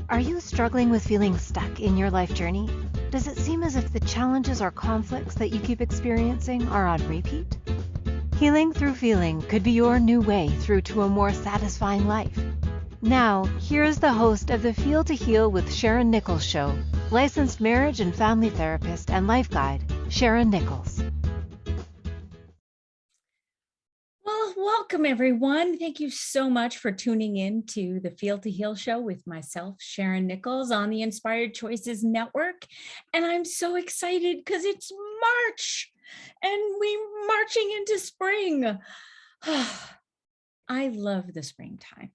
Are you struggling with feeling stuck in your life journey? Does it seem as if the challenges or conflicts that you keep experiencing are on repeat? Healing through feeling could be your new way through to a more satisfying life. Now, here is the host of the Feel to Heal with Sharyn Nichols show, licensed marriage and family therapist and life guide, Sharyn Nichols. Well, welcome everyone. Thank you so much for tuning in to the Feel to Heal show with myself, Sharyn Nichols, on the Inspired Choices Network. And I'm so excited because it's March and we're marching into spring. I love the springtime.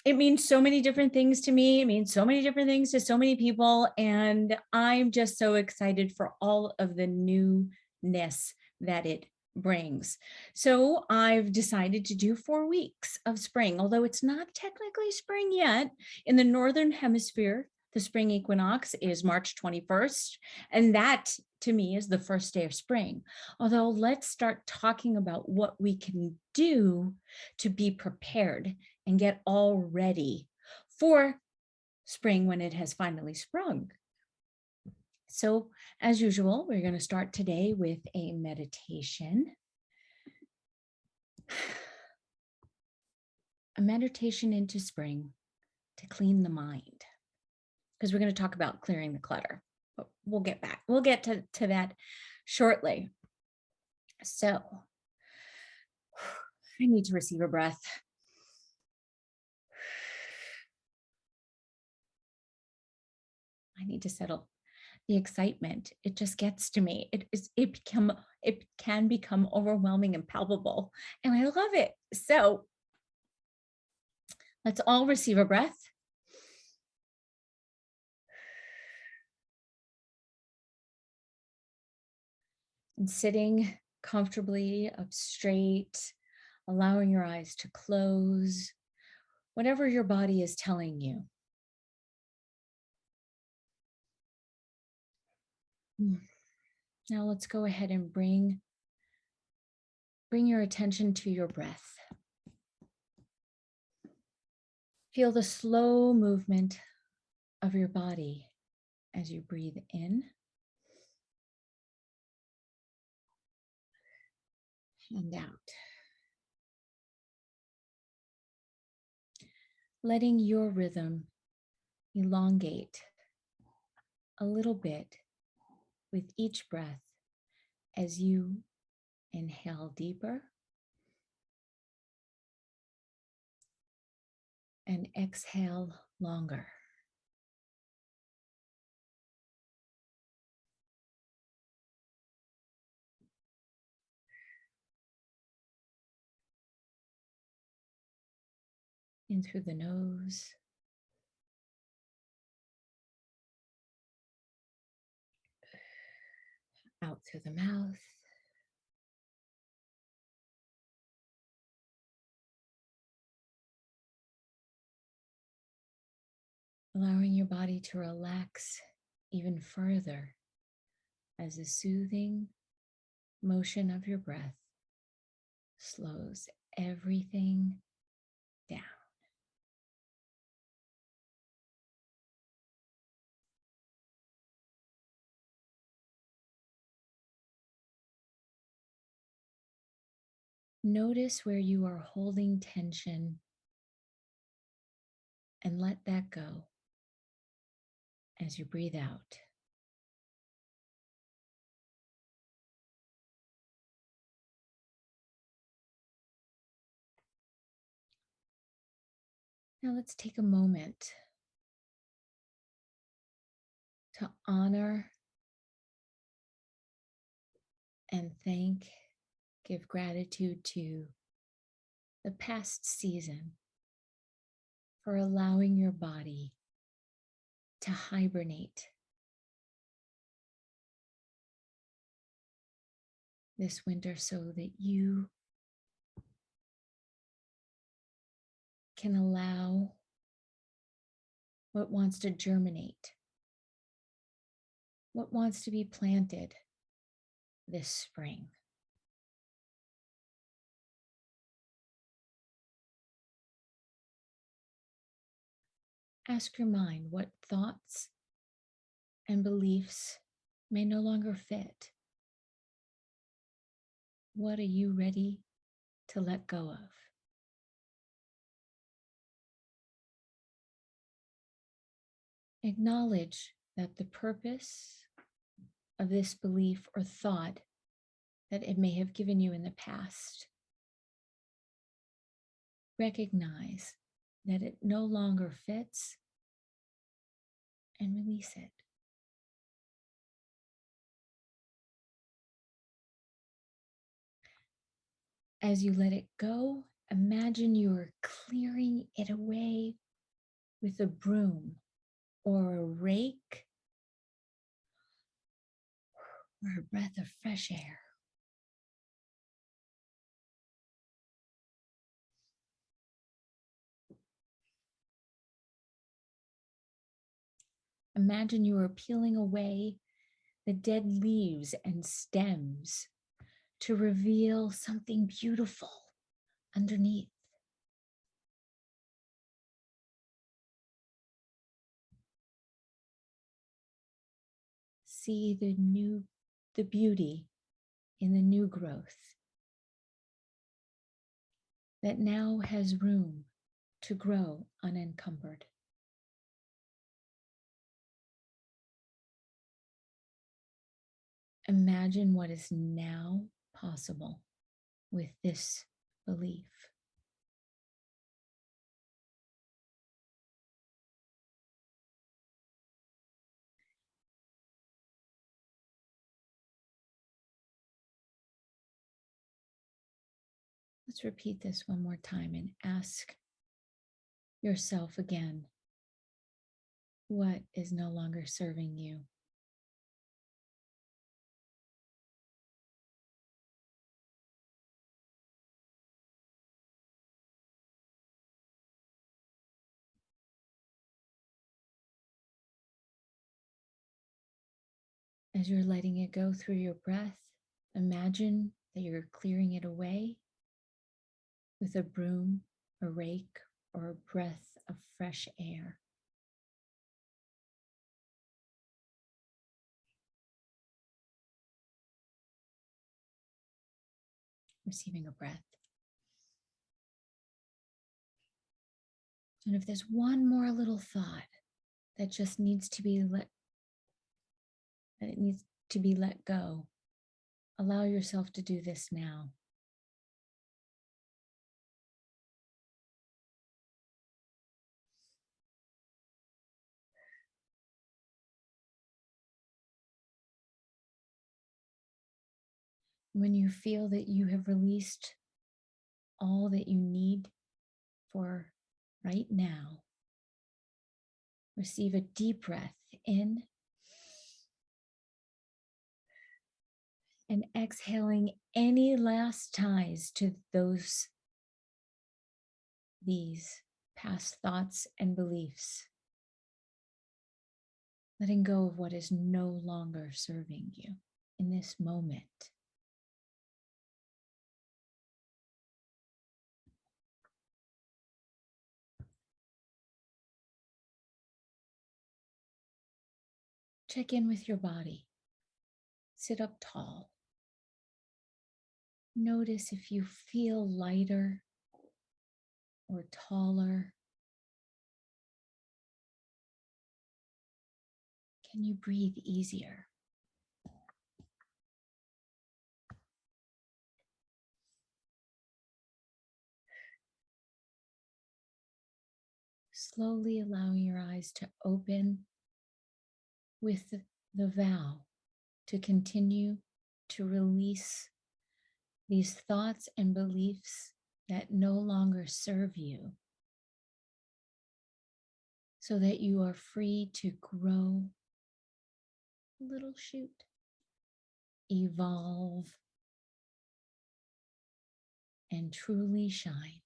It means so many different things to me. It means so many different things to so many people. And I'm just so excited for all of the newness that it brings. So I've decided to do 4 weeks of spring, although it's not technically spring yet. In the Northern Hemisphere, the spring equinox is March 21st. And that to me is the first day of spring. Although let's start talking about what we can do to be prepared and get all ready for spring when it has finally sprung. So as usual, we're going to start today with a meditation. A meditation into spring to clean the mind, because we're going to talk about clearing the clutter. But we'll get back. We'll get to that shortly. So I need to receive a breath. I need to settle. The excitement, it just gets to me. It can become overwhelming and palpable, and I love it. So let's all receive a breath. And sitting comfortably up straight, allowing your eyes to close, whatever your body is telling you. Now let's go ahead and bring your attention to your breath. Feel the slow movement of your body as you breathe in and out. Letting your rhythm elongate a little bit with each breath as you inhale deeper and exhale longer. In through the nose, out through the mouth, allowing your body to relax even further as the soothing motion of your breath slows everything down. Notice where you are holding tension and let that go as you breathe out. Now let's take a moment to honor and give gratitude to the past season for allowing your body to hibernate this winter so that you can allow what wants to germinate, what wants to be planted this spring. Ask your mind what thoughts and beliefs may no longer fit. What are you ready to let go of? Acknowledge that the purpose of this belief or thought that it may have given you in the past. Recognize that it no longer fits and release it. As you let it go, imagine you're clearing it away with a broom or a rake or a breath of fresh air. Imagine you are peeling away the dead leaves and stems to reveal something beautiful underneath. See the beauty in the new growth that now has room to grow unencumbered. Imagine what is now possible with this belief. Let's repeat this one more time and ask yourself again, what is no longer serving you? As you're letting it go through your breath, imagine that you're clearing it away with a broom, a rake, or a breath of fresh air. Receiving a breath. And if there's one more little thought that just needs to be let go, allow yourself to do this now. When you feel that you have released all that you need for right now, receive a deep breath in and exhaling any last ties to these past thoughts and beliefs. Letting go of what is no longer serving you in this moment. Check in with your body. Sit up tall. Notice if you feel lighter or taller. Can you breathe easier? Slowly allowing your eyes to open with the vow to continue to release these thoughts and beliefs that no longer serve you, so that you are free to grow a little shoot, evolve, and truly shine.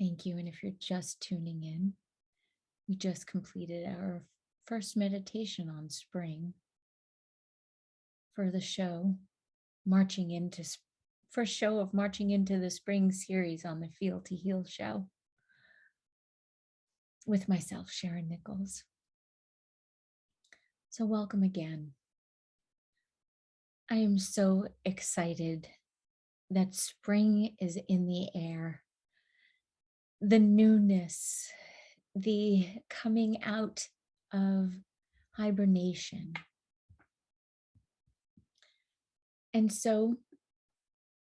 Thank you. And if you're just tuning in, we just completed our first meditation on spring for the show, first show of Marching into the Spring series on the Feel to Heal show with myself, Sharyn Nichols. So welcome again. I am so excited that spring is in the air. The newness, the coming out of hibernation. And so,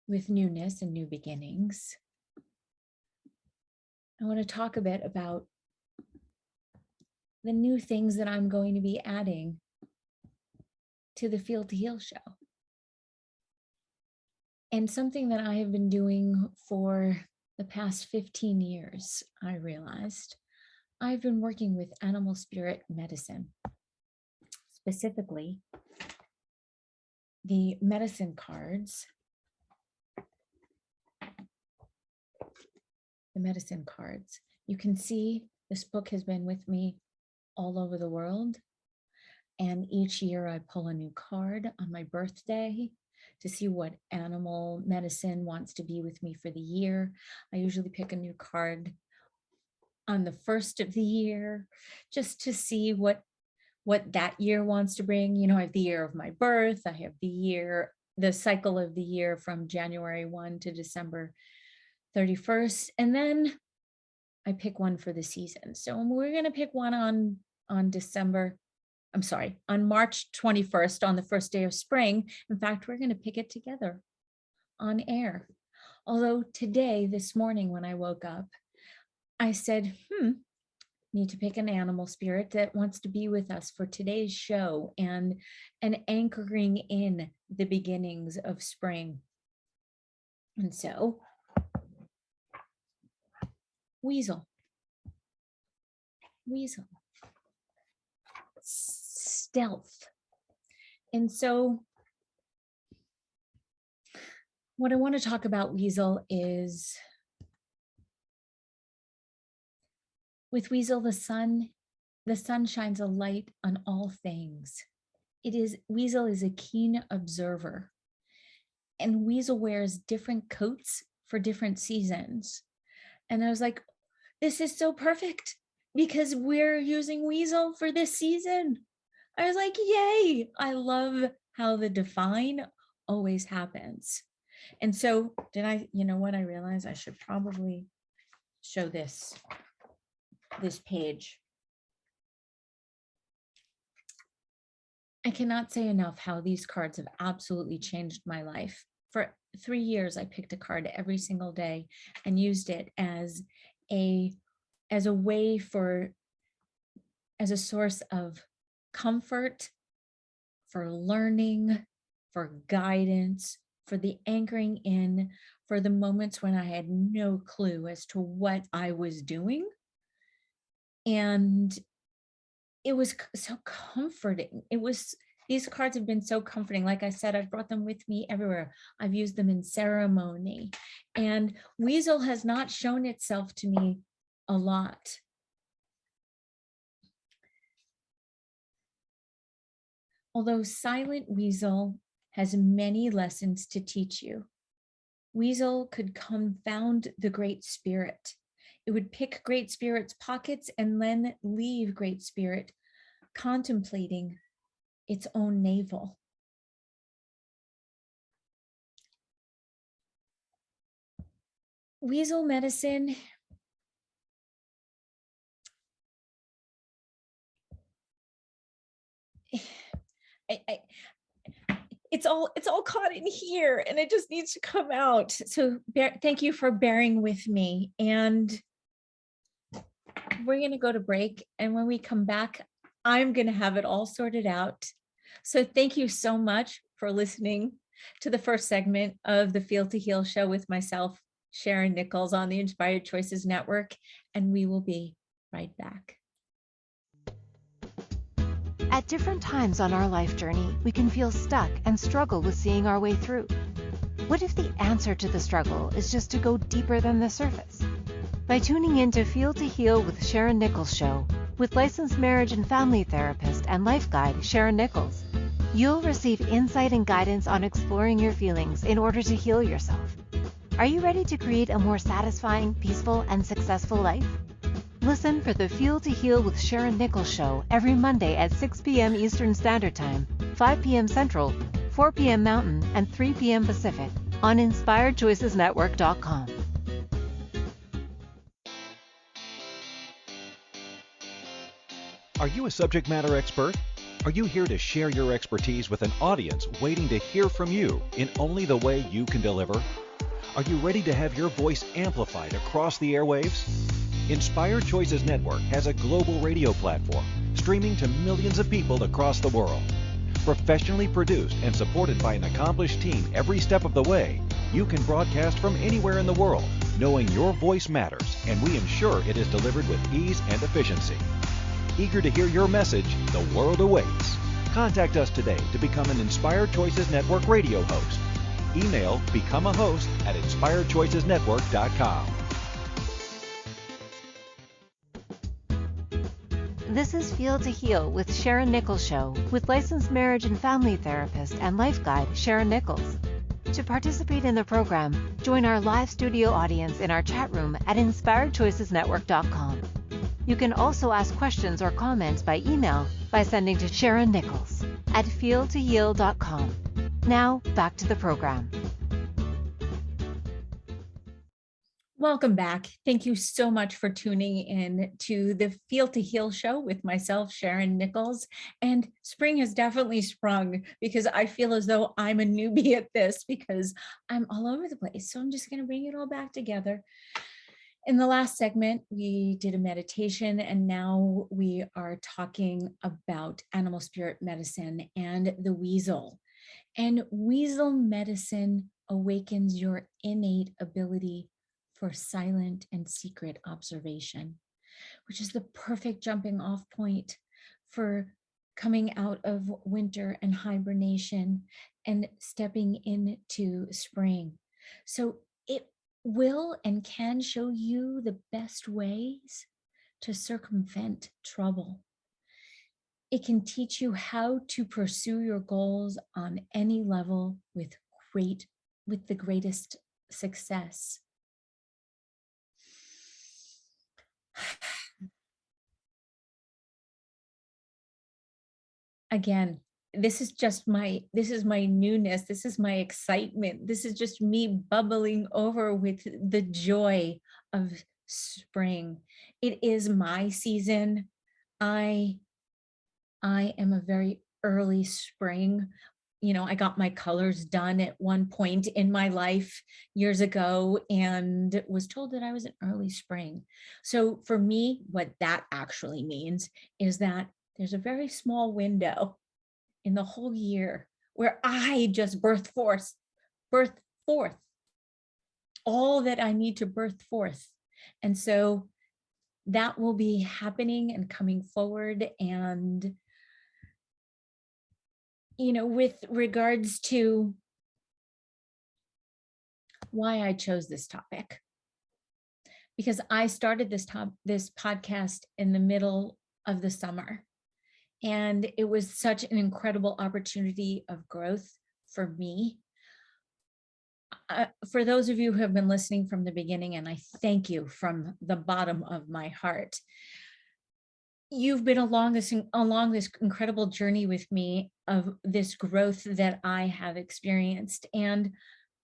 with newness and new beginnings, I want to talk a bit about the new things that I'm going to be adding to the Feel to Heal show. And something that I have been doing for the past 15 years, I realized, I've been working with animal spirit medicine, specifically the medicine cards. The medicine cards. You can see this book has been with me all over the world. And each year I pull a new card on my birthday to see what animal medicine wants to be with me for the year. I usually pick a new card on the first of the year just to see what that year wants to bring. You know, I have the year of my birth. I have the cycle of the year from January 1 to December 31st. And then I pick one for the season. So we're going to pick one on March 21st, on the first day of spring. In fact, we're going to pick it together on air. Although today, this morning when I woke up, I said, need to pick an animal spirit that wants to be with us for today's show and anchoring in the beginnings of spring. And so, Weasel. Stealth. And so what I want to talk about Weasel is, with Weasel, the sun shines a light on all things. Weasel is a keen observer, and Weasel wears different coats for different seasons. And I was like, this is so perfect because we're using Weasel for this season. I was like, yay. I love how the divine always happens. And so I realized I should probably show this page. I cannot say enough how these cards have absolutely changed my life. For 3 years, I picked a card every single day and used it as a way as a source of comfort, for learning, for guidance, for the anchoring in, for the moments when I had no clue as to what I was doing. And it was so comforting. These cards have been so comforting. Like I said, I've brought them with me everywhere. I've used them in ceremony. And Weasel has not shown itself to me a lot. Although silent Weasel has many lessons to teach you, Weasel could confound the Great Spirit. It would pick Great Spirit's pockets and then leave Great Spirit contemplating its own navel. Weasel medicine it's all caught in here and it just needs to come out. So thank you for bearing with me. And we're going to go to break. And when we come back, I'm going to have it all sorted out. So thank you so much for listening to the first segment of the Feel to Heal show with myself, Sharyn Nichols, on the Inspired Choices Network. And we will be right back. At different times on our life journey, we can feel stuck and struggle with seeing our way through. What if the answer to the struggle is just to go deeper than the surface? By tuning in to Feel to Heal with Sharyn Nichols show, with licensed marriage and family therapist and life guide Sharyn Nichols, you'll receive insight and guidance on exploring your feelings in order to heal yourself. Are you ready to create a more satisfying, peaceful, and successful life? Listen for the Feel to Heal with Sharyn Nichols show every Monday at 6 p.m. Eastern Standard Time, 5 p.m. Central, 4 p.m. Mountain, and 3 p.m. Pacific on InspiredChoicesNetwork.com. Are you a subject matter expert? Are you here to share your expertise with an audience waiting to hear from you in only the way you can deliver? Are you ready to have your voice amplified across the airwaves? Inspired Choices Network has a global radio platform streaming to millions of people across the world. Professionally produced and supported by an accomplished team every step of the way, you can broadcast from anywhere in the world, knowing your voice matters, and we ensure it is delivered with ease and efficiency. Eager to hear your message, the world awaits. Contact us today to become an Inspired Choices Network radio host. Email become a host at inspiredchoicesnetwork.com. This is Feel to Heal with Sharyn Nichols show, with licensed marriage and family therapist and life guide Sharyn Nichols. To participate in the program, join our live studio audience in our chat room at inspiredchoicesnetwork.com. You can also ask questions or comments by email by sending to Sharyn Nichols at feeltoheal.com. Now, back to the program. Welcome back. Thank you so much for tuning in to the Feel to Heal show with myself, Sharyn Nichols. And spring has definitely sprung because I feel as though I'm a newbie at this because I'm all over the place. So I'm just going to bring it all back together. In the last segment, we did a meditation, and now we are talking about animal spirit medicine and the weasel. And weasel medicine awakens your innate ability for silent and secret observation, which is the perfect jumping off point for coming out of winter and hibernation and stepping into spring. So it will and can show you the best ways to circumvent trouble. It can teach you how to pursue your goals on any level with the greatest success. Again, this is my newness. This is my excitement. This is just me bubbling over with the joy of spring. It is my season. I am a very early spring. You know, I got my colors done at one point in my life years ago and was told that I was an early spring. So for me, what that actually means is that there's a very small window in the whole year where I just birth forth all that I need to birth forth. And so that will be happening and coming forward. And, you know, with regards to why I chose this topic, because I started this podcast in the middle of the summer. And it was such an incredible opportunity of growth for me. For those of you who have been listening from the beginning, and I thank you from the bottom of my heart, you've been along this incredible journey with me of this growth that I have experienced. And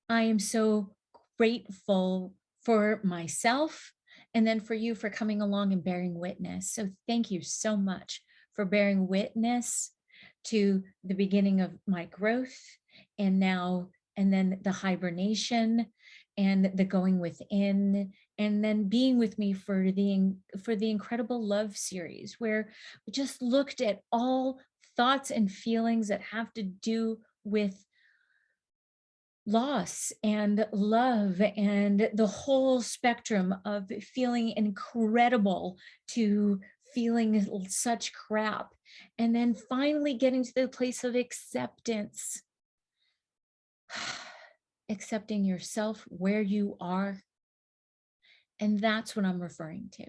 I am so grateful for myself and then for you for coming along and bearing witness. So thank you so much for bearing witness to the beginning of my growth and then the hibernation and the going within, and then being with me for the incredible love series, where we just looked at all thoughts and feelings that have to do with loss and love and the whole spectrum of feeling incredible to feeling such crap, and then finally getting to the place of acceptance. Accepting yourself where you are And that's what I'm referring to,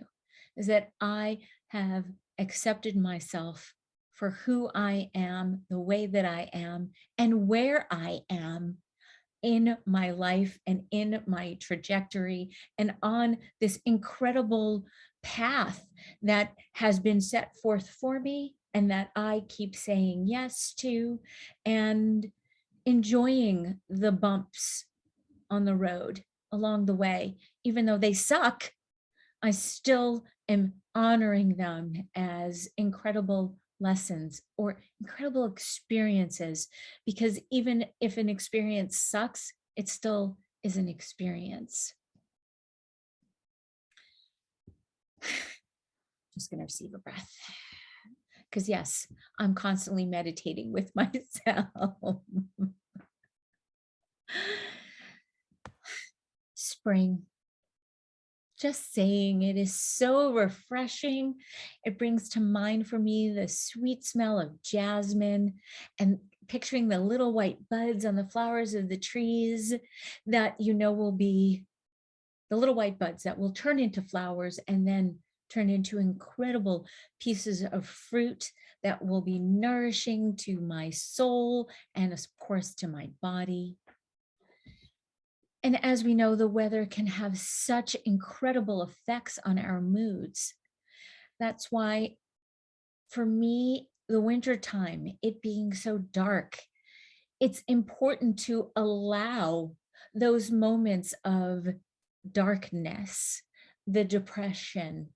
is that I have accepted myself for who I am, the way that I am, and where I am in my life and in my trajectory and on this incredible path that has been set forth for me and that I keep saying yes to, and enjoying the bumps on the road along the way. Even though they suck, I still am honoring them as incredible lessons or incredible experiences, because even if an experience sucks, it still is an experience. Just going to receive a breath. Because yes, I'm constantly meditating with myself. Spring. Just saying it is so refreshing. It brings to mind for me the sweet smell of jasmine and picturing the little white buds on the flowers of the trees that will be the little white buds that will turn into flowers and then turn into incredible pieces of fruit that will be nourishing to my soul and of course to my body. And as we know, the weather can have such incredible effects on our moods. That's why, for me, the winter time, it being so dark, it's important to allow those moments of darkness, the depression.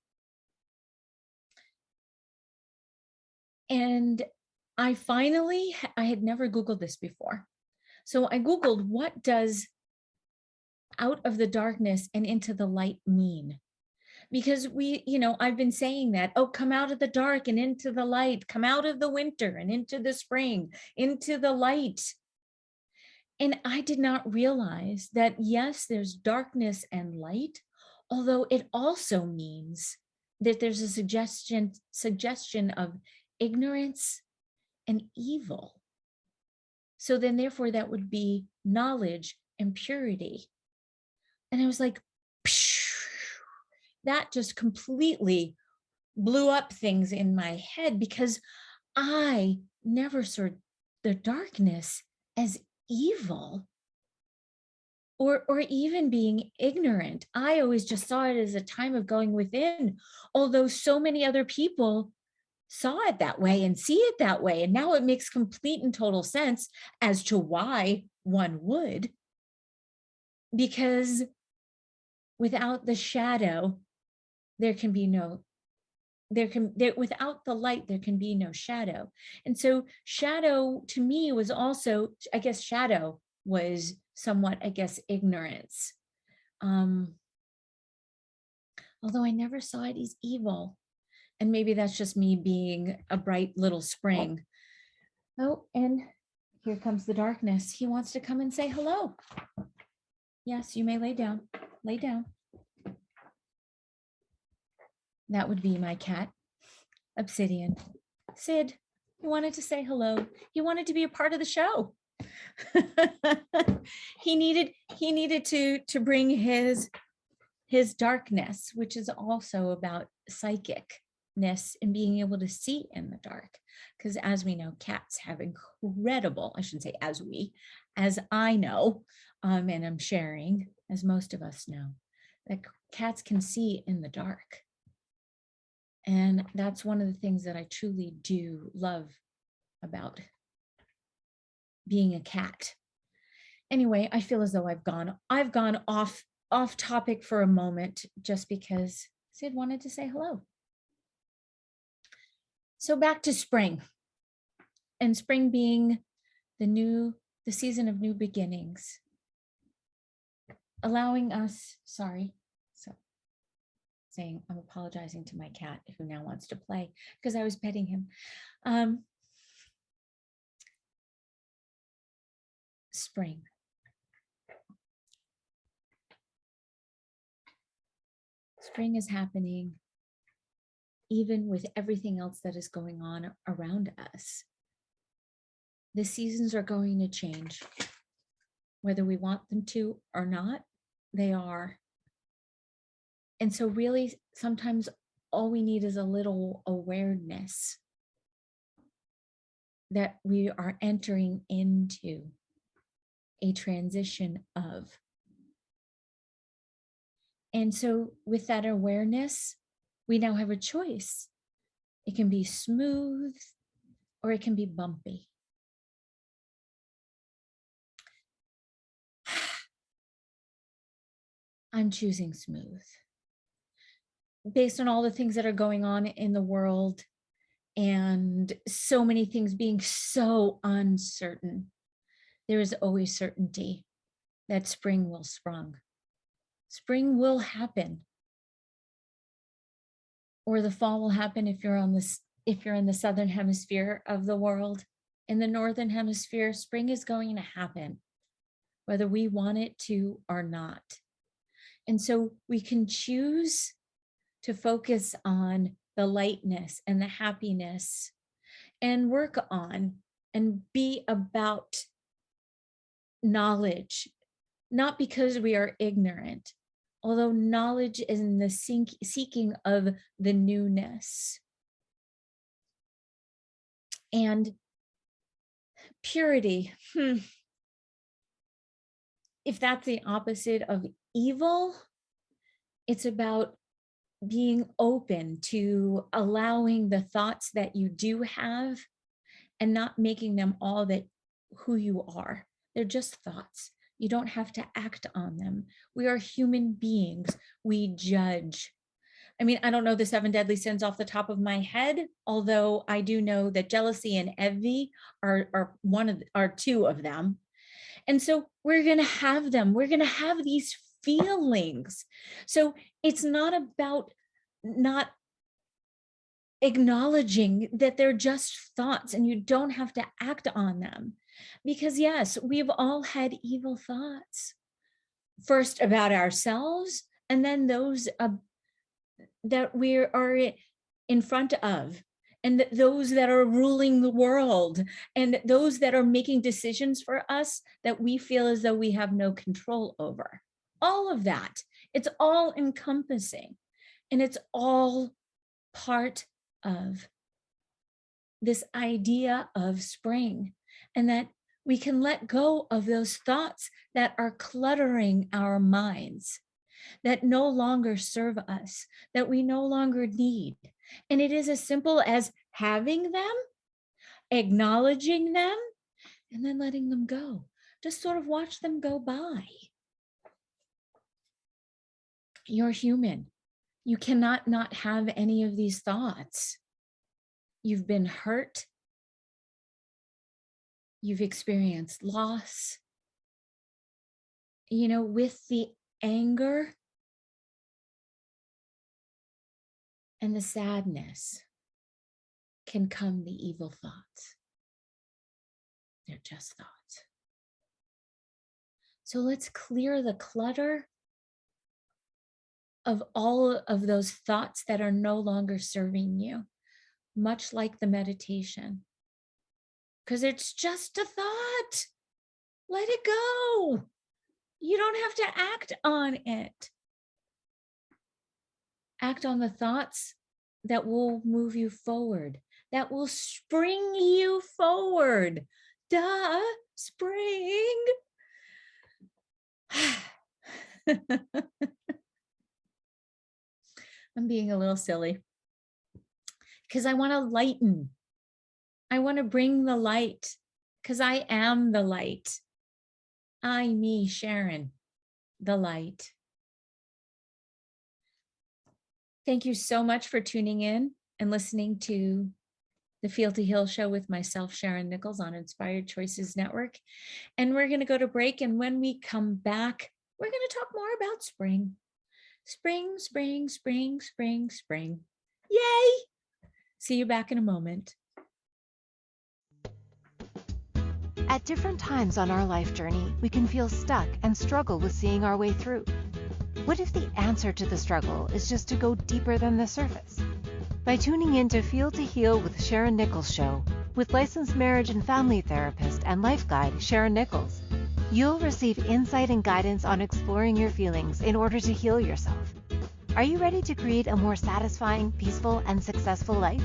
And I had never Googled this before. So I Googled, what does out of the darkness and into the light mean? Because I've been saying that, come out of the dark and into the light, come out of the winter and into the spring, into the light. And I did not realize that, yes, there's darkness and light, although it also means that there's a suggestion of ignorance and evil. So then therefore that would be knowledge and purity. And I was like, that just completely blew up things in my head, because I never saw the darkness as evil or even being ignorant. I always just saw it as a time of going within, although so many other people saw it that way and see it that way. And now it makes complete and total sense as to why one would, because without the shadow, without the light, there can be no shadow. And so shadow to me was also, I guess shadow was somewhat, ignorance. Although I never saw it as evil. And maybe that's just me being a bright little spring. Oh, and here comes the darkness. He wants to come and say hello. Yes, you may lay down. Lay down. That would be my cat, Obsidian. Sid, he wanted to say hello. He wanted to be a part of the show. he needed to bring his darkness, which is also about psychicness and being able to see in the dark. Because as we know, cats have incredible, I shouldn't say as I know, and I'm sharing, as most of us know, that cats can see in the dark. And that's one of the things that I truly do love about being a cat. Anyway, I feel as though I've gone off topic for a moment, just because Sid wanted to say hello. So back to spring, and spring being the season of new beginnings, allowing us, saying I'm apologizing to my cat who now wants to play because I was petting him. Spring. Spring is happening even with everything else that is going on around us. The seasons are going to change. Whether we want them to or not, they are. And so really sometimes all we need is a little awareness that we are entering into a transition of. And so with that awareness, we now have a choice. It can be smooth or it can be bumpy. I'm choosing smooth. Based on all the things that are going on in the world and so many things being so uncertain, there is always certainty that spring will sprung. Spring will happen. Or the fall will happen if you're in the southern hemisphere of the world. In the northern hemisphere, spring is going to happen, whether we want it to or not. And so we can choose to focus on the lightness and the happiness and work on and be about knowledge, not because we are ignorant, although knowledge is in the seeking of the newness. And purity, if that's the opposite of evil, it's about being open to allowing the thoughts that you do have and not making them all that who you are. They're just thoughts. You don't have to act on them. We are human beings. We judge. I mean, I don't know the 7 deadly sins off the top of my head, although I do know that jealousy and envy are 2 of them. And so we're going to have them. We're going to have these feelings. So it's not about not acknowledging that they're just thoughts and you don't have to act on them. Because yes, we've all had evil thoughts, first about ourselves and then those that we are in front of, and those that are ruling the world, and those that are making decisions for us that we feel as though we have no control over. All of that, it's all encompassing, and it's all part of this idea of spring, and that we can let go of those thoughts that are cluttering our minds, that no longer serve us, that we no longer need. And it is as simple as having them, acknowledging them, and then letting them go. Just sort of watch them go by. You're human. You cannot not have any of these thoughts. You've been hurt. You've experienced loss. You know, with the anger and the sadness can come the evil thoughts. They're just thoughts. So let's clear the clutter of all of those thoughts that are no longer serving you, much like the meditation. Because it's just a thought. Let it go. You don't have to act on it. Act on the thoughts that will move you forward, that will spring you forward. Duh, spring. I'm being a little silly because I want to lighten. I want to bring the light because I am the light. I, me, Sharyn, the light. Thank you so much for tuning in and listening to the Feel to Heal show with myself, Sharyn Nichols, on Inspired Choices Network. And we're going to go to break. And when we come back, we're going to talk more about spring. Spring, spring, spring, spring, spring. Yay! See you back in a moment. At different times on our life journey, we can feel stuck and struggle with seeing our way through. What if the answer to the struggle is just to go deeper than the surface? By tuning in to Feel to Heal with Sharyn Nichols show, with licensed marriage and family therapist and life guide Sharyn Nichols, you'll receive insight and guidance on exploring your feelings in order to heal yourself. Are you ready to create a more satisfying, peaceful, and successful life?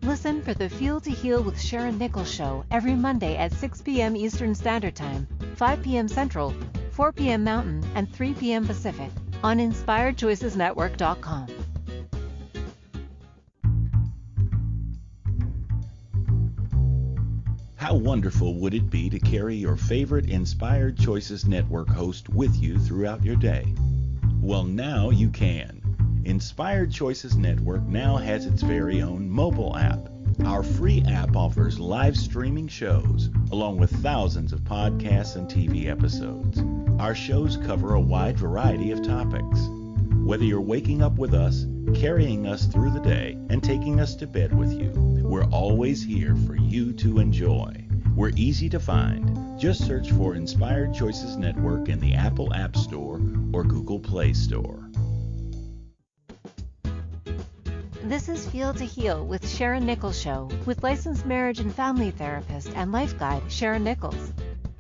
Listen for the Feel to Heal with Sharyn Nichols show every Monday at 6 p.m. Eastern Standard Time, 5 p.m. Central, 4 p.m. Mountain, and 3 p.m. Pacific on InspiredChoicesNetwork.com. How wonderful would it be to carry your favorite Inspired Choices Network host with you throughout your day? Well, now you can. Inspired Choices Network now has its very own mobile app. Our free app offers live streaming shows, along with thousands of podcasts and TV episodes. Our shows cover a wide variety of topics. Whether you're waking up with us, carrying us through the day, and taking us to bed with you, we're always here for you to enjoy. We're easy to find. Just search for Inspired Choices Network in the Apple App Store or Google Play Store. This is Feel to Heal with Sharyn Nichols Show with licensed marriage and family therapist and life guide Sharyn Nichols.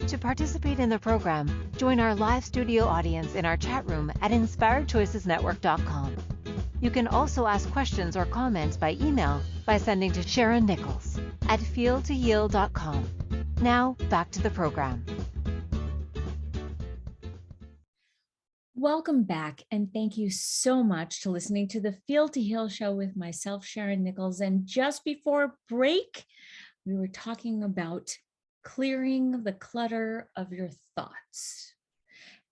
To participate in the program, join our live studio audience in our chat room at InspiredChoicesNetwork.com. You can also ask questions or comments by email by sending to Sharyn Nichols at feeltoheal.com. Now, back to the program. Welcome back, and thank you so much to listening to the Feel to Heal show with myself, Sharyn Nichols. And just before break, we were talking about clearing the clutter of your thoughts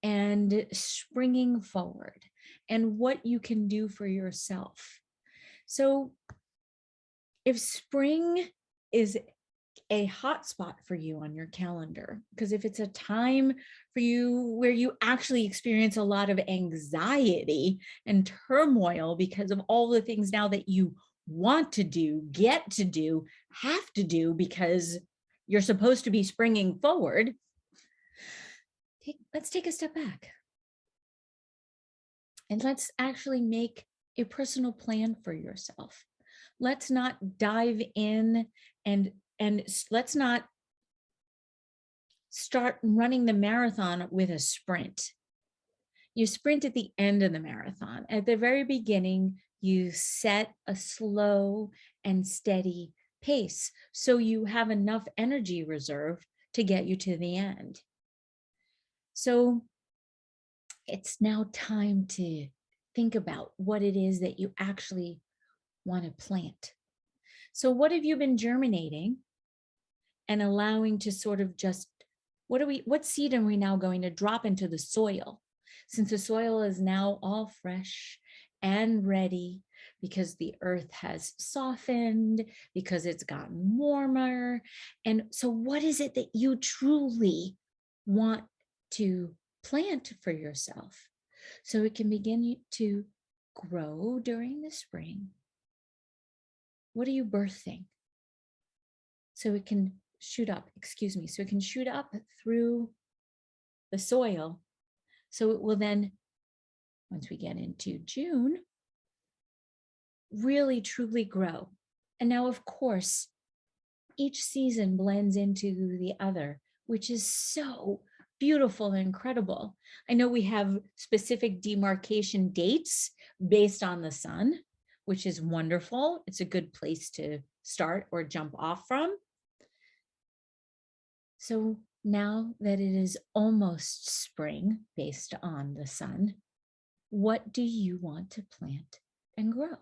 and springing forward and what you can do for yourself. So if spring is a hot spot for you on your calendar, because if it's a time for you where you actually experience a lot of anxiety and turmoil because of all the things now that you want to do, get to do, have to do because you're supposed to be springing forward, let's take a step back. And let's actually make a personal plan for yourself. Let's not dive in and let's not start running the marathon with a sprint. You sprint at the end of the marathon. At the very beginning, you set a slow and steady pace so you have enough energy reserve to get you to the end. So it's now time to think about what it is that you actually want to plant. So what have you been germinating and allowing to sort of just, what seed are we now going to drop into the soil? Since the soil is now all fresh and ready because the earth has softened, because it's gotten warmer. And so what is it that you truly want to plant for yourself so it can begin to grow during the spring? What are you birthing? So it can shoot up, so it can shoot up through the soil. So it will then, once we get into June, really truly grow. And now, of course, each season blends into the other, which is so beautiful and incredible. I know we have specific demarcation dates based on the sun, which is wonderful. It's a good place to start or jump off from. So now that it is almost spring based on the sun, what do you want to plant and grow?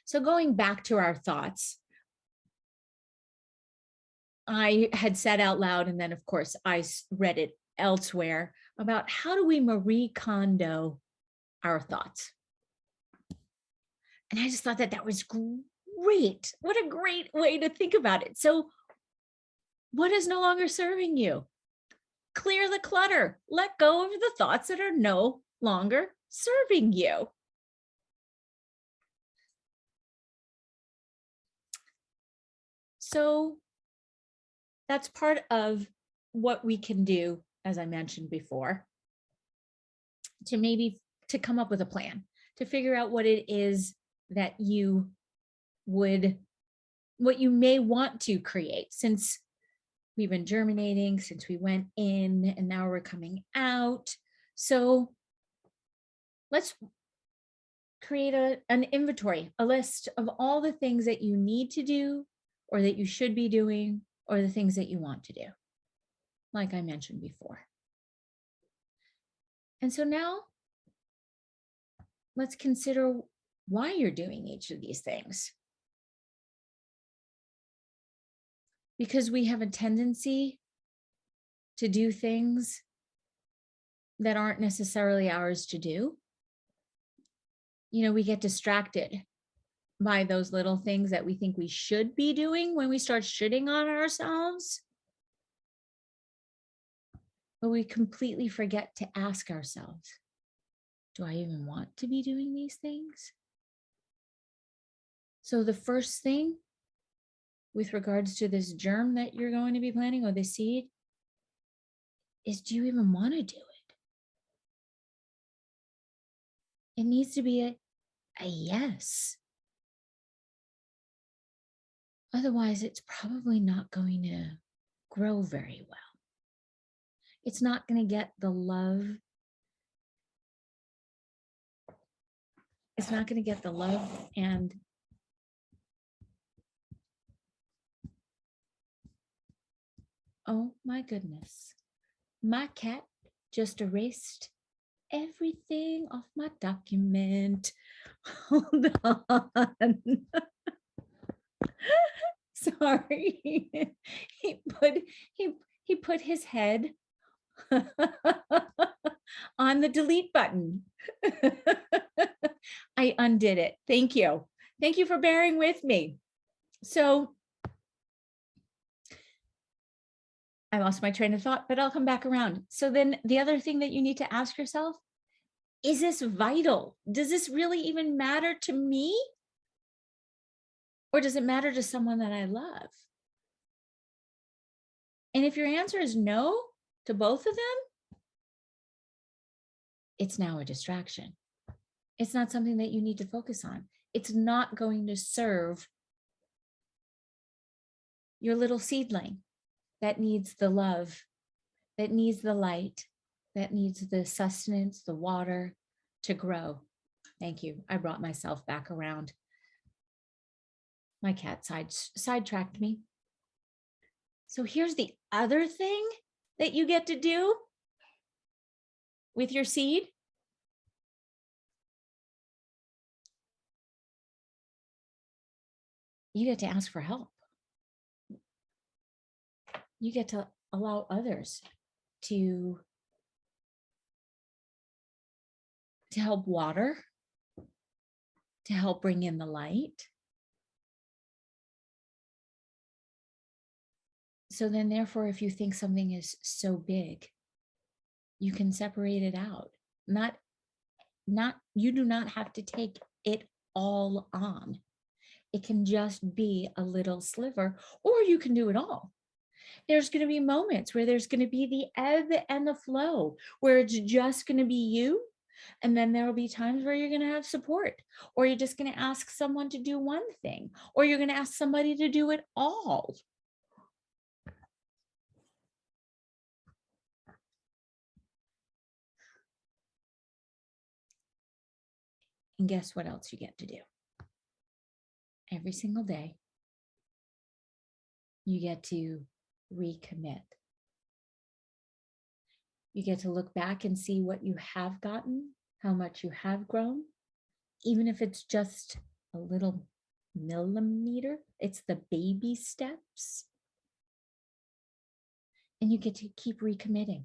So going back to our thoughts, I had said out loud, and then of course I read it elsewhere, about how do we Marie Kondo our thoughts. And I just thought that was great. What a great way to think about it. So what is no longer serving you? Clear the clutter. Let go of the thoughts that are no longer serving you. So that's part of what we can do, as I mentioned before, to come up with a plan, to figure out what it is that what you may want to create, since we've been germinating, since we went in and now we're coming out. So let's create an inventory, a list of all the things that you need to do or that you should be doing or the things that you want to do, like I mentioned before. And so now let's consider why you're doing each of these things. Because we have a tendency to do things that aren't necessarily ours to do. You know, we get distracted by those little things that we think we should be doing when we start shitting on ourselves. But we completely forget to ask ourselves, do I even want to be doing these things? So the first thing with regards to this germ that you're going to be planting, or the seed, is, do you even want to do it? It needs to be a yes. Otherwise, it's probably not going to grow very well. It's not going to get the love. It's not going to get the love and oh my goodness. My cat just erased everything off my document. Hold on. Sorry. He put his head on the delete button. I undid it. Thank you. Thank you for bearing with me. So I lost my train of thought, but I'll come back around. So then the other thing that you need to ask yourself, is this vital? Does this really even matter to me? Or does it matter to someone that I love? And if your answer is no to both of them, it's now a distraction. It's not something that you need to focus on. It's not going to serve your little seedling that needs the love, that needs the light, that needs the sustenance, the water to grow. Thank you. I brought myself back around. My cat sidetracked me. So here's the other thing that you get to do with your seed. You get to ask for help. You get to allow others to help water, to help bring in the light. So then therefore, if you think something is so big, you can separate it out. You do not have to take it all on. It can just be a little sliver, or you can do it all. There's going to be moments where there's going to be the ebb and the flow, where it's just going to be you. And then there will be times where you're going to have support, or you're just going to ask someone to do one thing, or you're going to ask somebody to do it all. And guess what else you get to do? Every single day, you get to recommit. You get to look back and see what you have gotten, how much you have grown, even if it's just a little millimeter. It's the baby steps. And you get to keep recommitting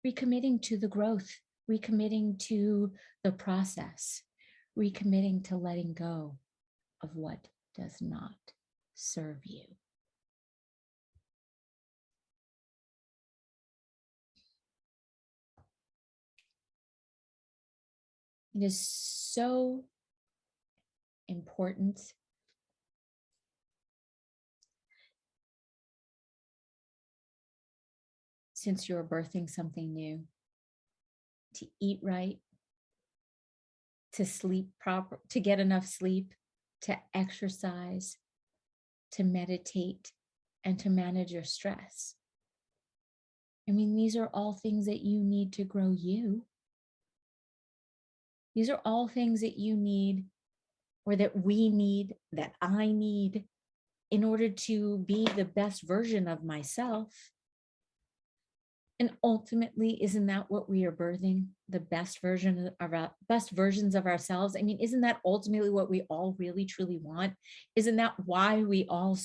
to the growth, recommitting to the process, recommitting to letting go of what does not serve you. It is so important since you're birthing something new to eat right, to sleep proper, to get enough sleep, to exercise, to meditate, and to manage your stress. I mean, these are all things that you need to grow you. These are all things that you need, or that we need, that I need, in order to be the best version of myself. And ultimately, isn't that what we are birthing? The best version of our best versions of ourselves? I mean, isn't that ultimately what we all really truly want? Isn't that why we all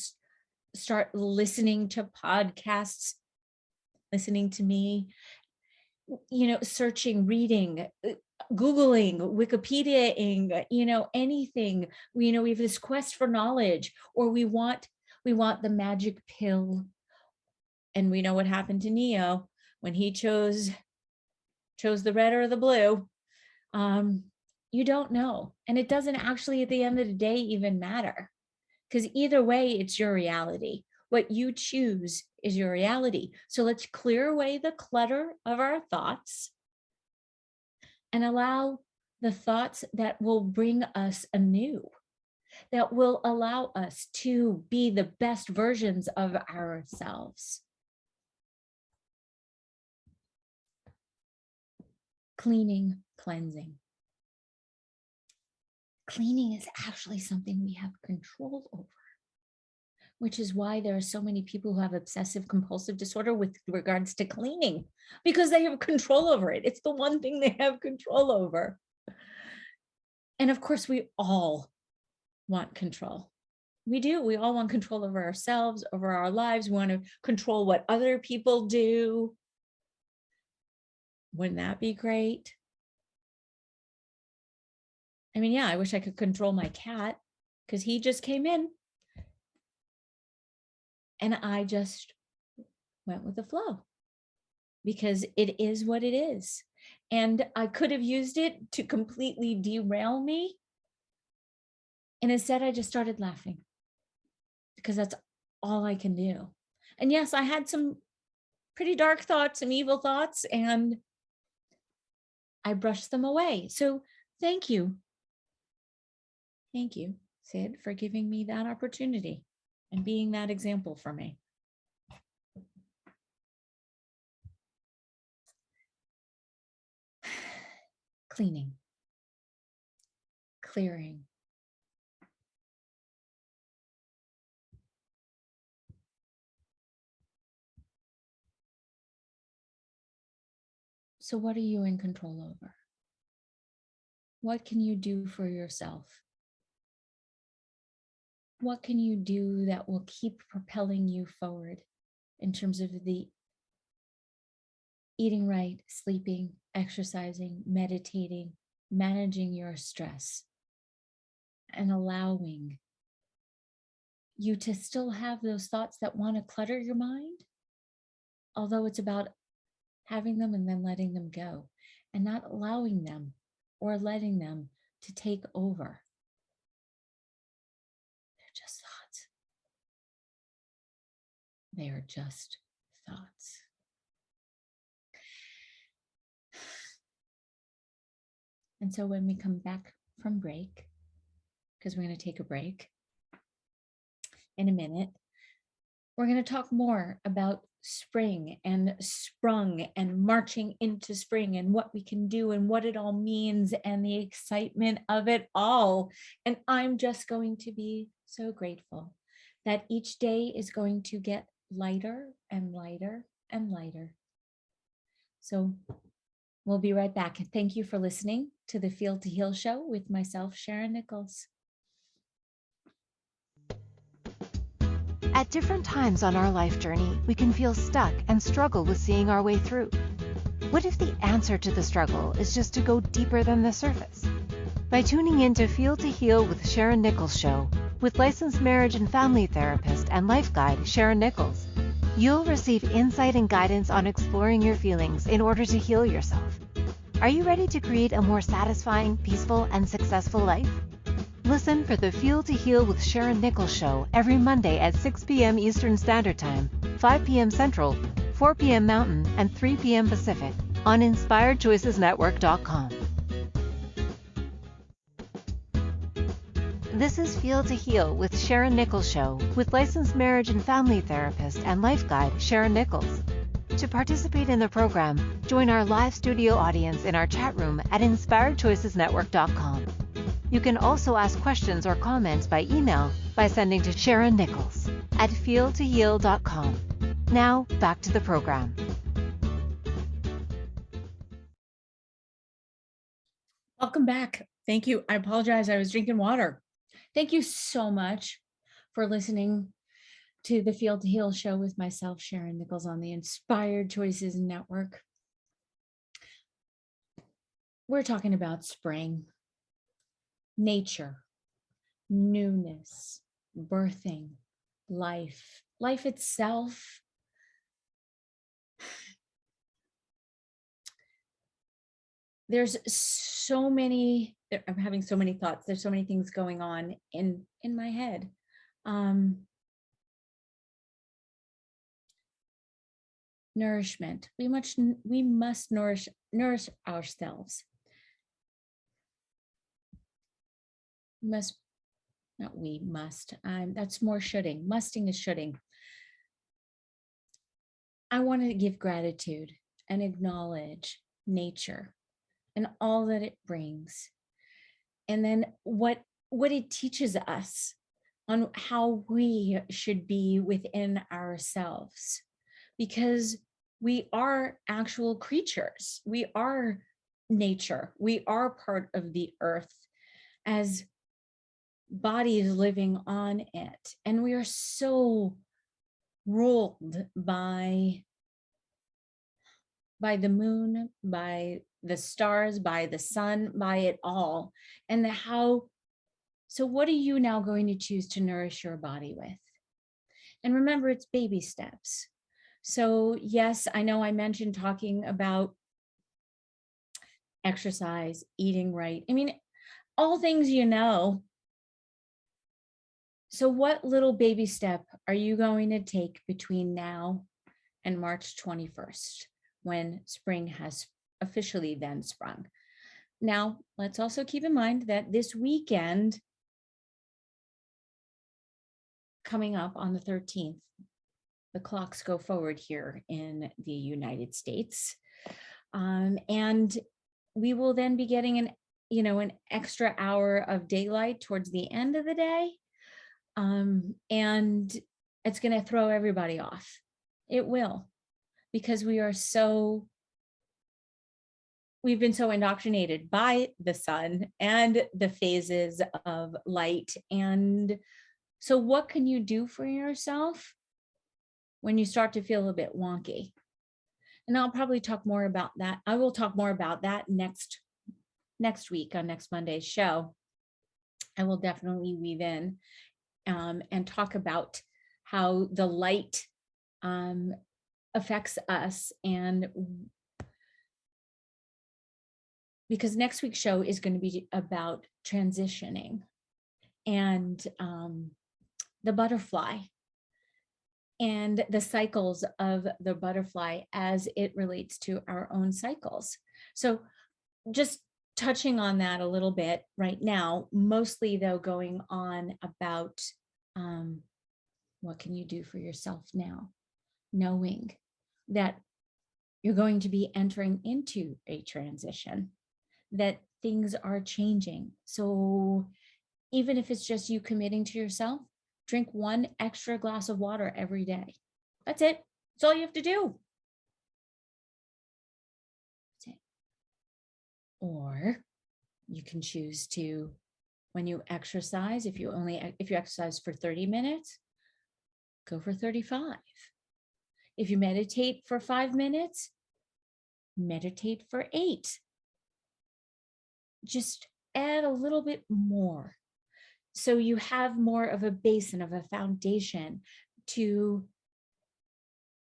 start listening to podcasts, listening to me, searching, reading, Googling, Wikipediaing, anything. We have this quest for knowledge, or we want the magic pill. And we know what happened to Neo when he chose the red or the blue. You don't know. And it doesn't actually, at the end of the day, even matter, because either way, it's your reality. What you choose is your reality. So let's clear away the clutter of our thoughts and allow the thoughts that will bring us anew, that will allow us to be the best versions of ourselves. Cleaning, cleansing. Cleaning is actually something we have control over, which is why there are so many people who have obsessive compulsive disorder with regards to cleaning, because they have control over it. It's the one thing they have control over. And of course, we all want control. We do. We all want control over ourselves, over our lives. We want to control what other people do. Wouldn't that be great? I mean, yeah, I wish I could control my cat, because he just came in and I just went with the flow, because it is what it is. And I could have used it to completely derail me. And instead, I just started laughing, because that's all I can do. And yes, I had some pretty dark thoughts, some evil thoughts, and I brushed them away. So thank you. Thank you, Sid, for giving me that opportunity and being that example for me. Cleaning, clearing. So what are you in control over? What can you do for yourself? What can you do that will keep propelling you forward in terms of the eating right, sleeping, exercising, meditating, managing your stress, and allowing you to still have those thoughts that want to clutter your mind, although it's about having them and then letting them go, and not allowing them or letting them to take over. They're just thoughts. They are just thoughts. And so when we come back from break, because we're going to take a break in a minute, we're going to talk more about spring and sprung and marching into spring and what we can do and what it all means and the excitement of it all. And I'm just going to be so grateful that each day is going to get lighter and lighter and lighter. So we'll be right back. And thank you for listening to the Feel to Heal show with myself, Sharyn Nichols. At different times on our life journey, we can feel stuck and struggle with seeing our way through. What if the answer to the struggle is just to go deeper than the surface? By tuning in to Feel to Heal with Sharyn Nichols show, with licensed marriage and family therapist and life guide Sharyn Nichols, you'll receive insight and guidance on exploring your feelings in order to heal yourself. Are you ready to create a more satisfying, peaceful, and successful life? Listen for the Feel to Heal with Sharyn Nichols show every Monday at 6 p.m. Eastern Standard Time, 5 p.m. Central, 4 p.m. Mountain, and 3 p.m. Pacific on InspiredChoicesNetwork.com. This is Feel to Heal with Sharyn Nichols show with licensed marriage and family therapist and life guide Sharyn Nichols. To participate in the program, join our live studio audience in our chat room at inspiredchoicesnetwork.com. You can also ask questions or comments by email by sending to Sharyn Nichols at feeltoheal.com. Now, back to the program. Welcome back. Thank you. I apologize. I was drinking water. Thank you so much for listening to the Feel to Heal show with myself, Sharyn Nichols, on the Inspired Choices Network. We're talking about spring, nature, newness, birthing, life itself. There's so many, I'm having so many thoughts. There's so many things going on in my head. Nourishment. We must nourish ourselves. That's more shoulding. Musting is shoulding. I want to give gratitude and acknowledge nature and all that it brings. And then what it teaches us on how we should be within ourselves. Because we are actual creatures. We are nature. We are part of the earth as bodies living on it. And we are so ruled by the moon, by the stars, by the sun, by it all. And so what are you now going to choose to nourish your body with? And remember, it's baby steps. So yes, I know I mentioned talking about exercise, eating right. I mean, all things you know. So what little baby step are you going to take between now and March 21st, when spring has officially then sprung? Now, let's also keep in mind that this weekend coming up on the 13th, the clocks go forward here in the United States. And we will then be getting an extra hour of daylight towards the end of the day. And it's going to throw everybody off. It will, because we've been so indoctrinated by the sun and the phases of light. And so what can you do for yourself when you start to feel a bit wonky? And I'll probably talk more about that. I will talk more about that next week on next Monday's show. I will definitely weave in and talk about how the light affects us. And because next week's show is going to be about transitioning and the butterfly and the cycles of the butterfly as it relates to our own cycles. So just touching on that a little bit right now, mostly though going on about what can you do for yourself now, knowing that you're going to be entering into a transition, that things are changing. So even if it's just you committing to yourself, drink 1 extra glass of water every day. That's it. That's all you have to do. That's it. Or you can choose to, when you exercise, if you exercise for 30 minutes, go for 35. If you meditate for 5 minutes, meditate for 8. Just add a little bit more, so you have more of a basin, of a foundation to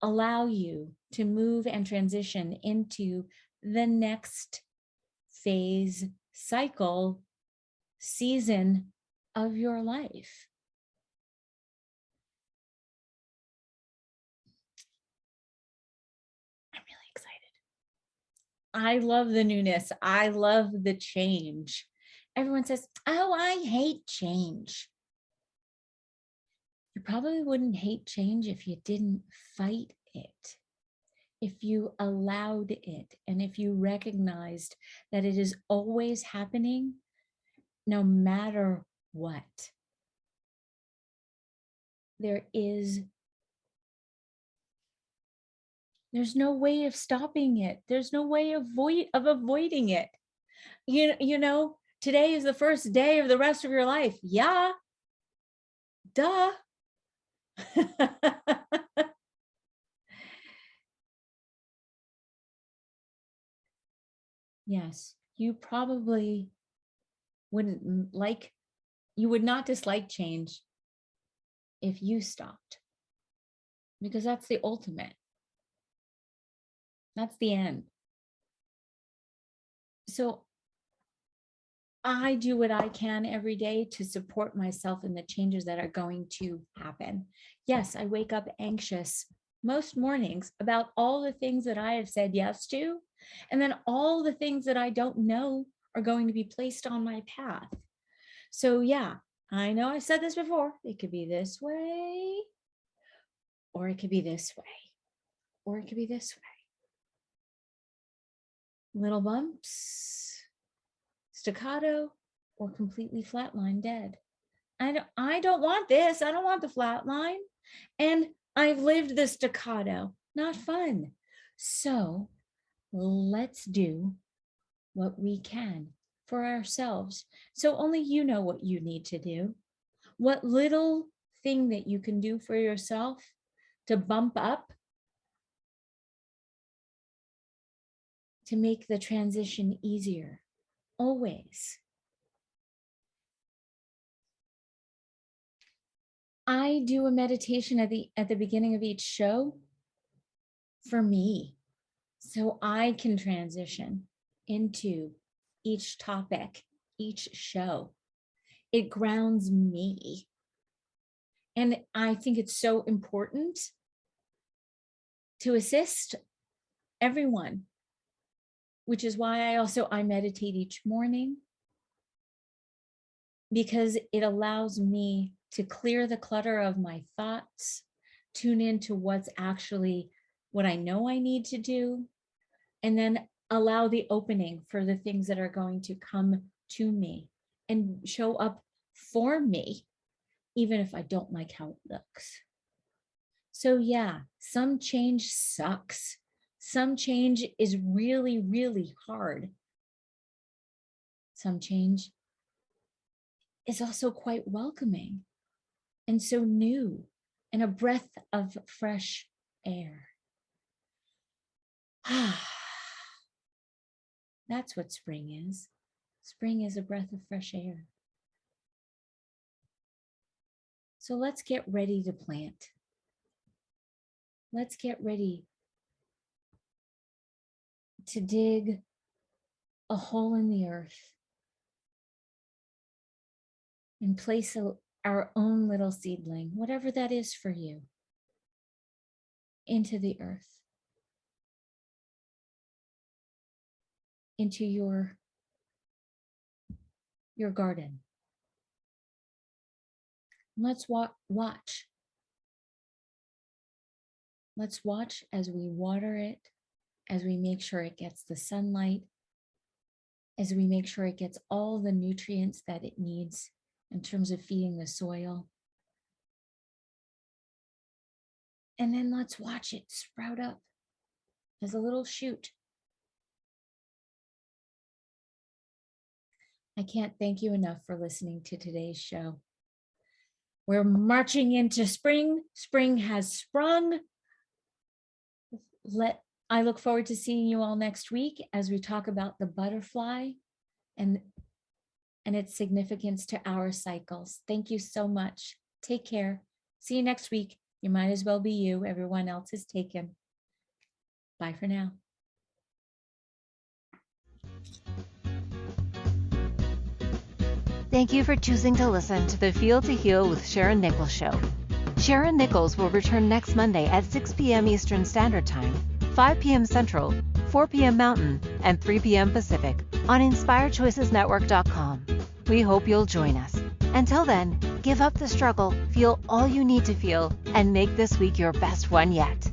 allow you to move and transition into the next phase, cycle, season of your life. I'm really excited. I love the newness. I love the change. Everyone says, oh, I hate change. You probably wouldn't hate change if you didn't fight it. if you allowed it, and if you recognized that it is always happening, no matter what, there's no way of stopping it. There's no way of avoiding it. You know, today is the first day of the rest of your life. Yeah. Duh. Yes, you probably you would not dislike change if you stopped, because that's the ultimate. That's the end. So I do what I can every day to support myself in the changes that are going to happen. Yes, I wake up anxious most mornings about all the things that I have said yes to, and then all the things that I don't know are going to be placed on my path. So yeah, I know I said this before. It could be this way, or it could be this way, or it could be this way. Little bumps, staccato, or completely flatline dead. I don't want this. I don't want the flatline. And I've lived the staccato. Not fun. So let's do what we can for ourselves. So only you know what you need to do. What little thing that you can do for yourself to bump up, to make the transition easier. Always. I do a meditation at the beginning of each show for me, so I can transition into each topic, each show. It grounds me. And I think it's so important to assist everyone, which is why I meditate each morning, because it allows me to clear the clutter of my thoughts, tune into what I know I need to do, and then allow the opening for the things that are going to come to me and show up for me, even if I don't like how it looks. So yeah, some change sucks. Some change is really, really hard. Some change is also quite welcoming and so new, and a breath of fresh air. That's what spring is. Spring is a breath of fresh air. So let's get ready to plant. Let's get ready to dig a hole in the earth and place our own little seedling, whatever that is for you, into the earth, into your garden. Let's watch. Let's watch as we water it, as we make sure it gets the sunlight, as we make sure it gets all the nutrients that it needs in terms of feeding the soil. And then let's watch it sprout up as a little shoot. I can't thank you enough for listening to today's show. We're marching into spring. Spring has sprung. I look forward to seeing you all next week as we talk about the butterfly and its significance to our cycles. Thank you so much. Take care. See you next week. You might as well be you. Everyone else is taken. Bye for now. Thank you for choosing to listen to the Feel to Heal with Sharyn Nichols show. Sharyn Nichols will return next Monday at 6 p.m. Eastern Standard Time, 5 p.m. Central, 4 p.m. Mountain, and 3 p.m. Pacific on InspiredChoicesNetwork.com. We hope you'll join us. Until then, give up the struggle, feel all you need to feel, and make this week your best one yet.